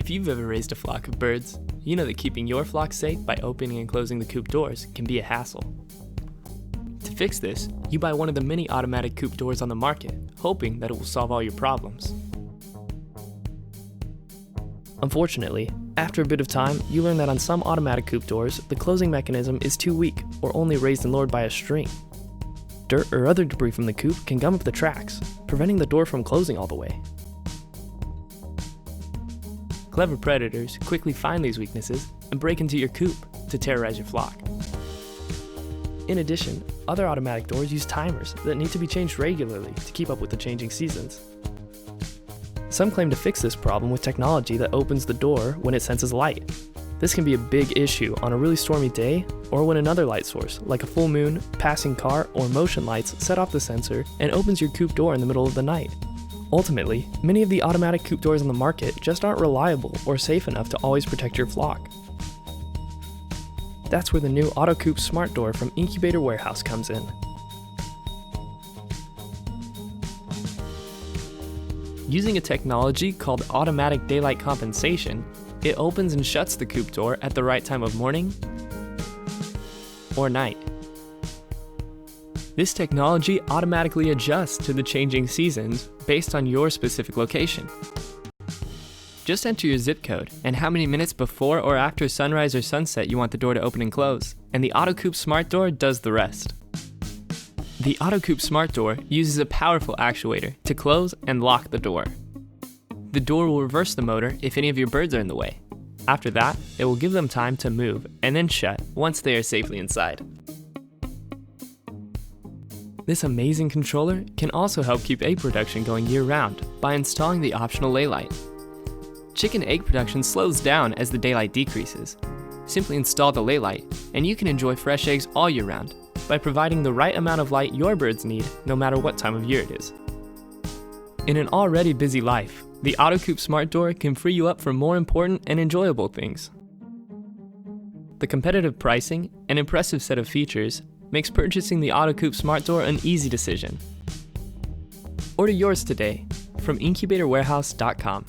If you've ever raised a flock of birds, you know that keeping your flock safe by opening and closing the coop doors can be a hassle. To fix this, you buy one of the many automatic coop doors on the market, hoping that it will solve all your problems. Unfortunately, after a bit of time, you learn that on some automatic coop doors, the closing mechanism is too weak or only raised and lowered by a string. Dirt or other debris from the coop can gum up the tracks, preventing the door from closing all the way. Clever predators quickly find these weaknesses and break into your coop to terrorize your flock. In addition, other automatic doors use timers that need to be changed regularly to keep up with the changing seasons. Some claim to fix this problem with technology that opens the door when it senses light. This can be a big issue on a really stormy day or when another light source, like a full moon, passing car, or motion lights set off the sensor and opens your coop door in the middle of the night. Ultimately, many of the automatic coop doors on the market just aren't reliable or safe enough to always protect your flock. That's where the new AutoCoop Smart Door from Incubator Warehouse comes in. Using a technology called automatic daylight compensation, it opens and shuts the coop door at the right time of morning or night. This technology automatically adjusts to the changing seasons based on your specific location. Just enter your zip code and how many minutes before or after sunrise or sunset you want the door to open and close, and the AutoCoop Smart Door does the rest. The AutoCoop Smart Door uses a powerful actuator to close and lock the door. The door will reverse the motor if any of your birds are in the way. After that, it will give them time to move and then shut once they are safely inside. This amazing controller can also help keep egg production going year-round by installing the optional lay light. Chicken egg production slows down as the daylight decreases. Simply install the lay light, and you can enjoy fresh eggs all year round by providing the right amount of light your birds need no matter what time of year it is. In an already busy life, the AutoCoop Smart Door can free you up for more important and enjoyable things. The competitive pricing and impressive set of features makes purchasing the AutoCoop Smart Door an easy decision. Order yours today from incubatorwarehouse.com.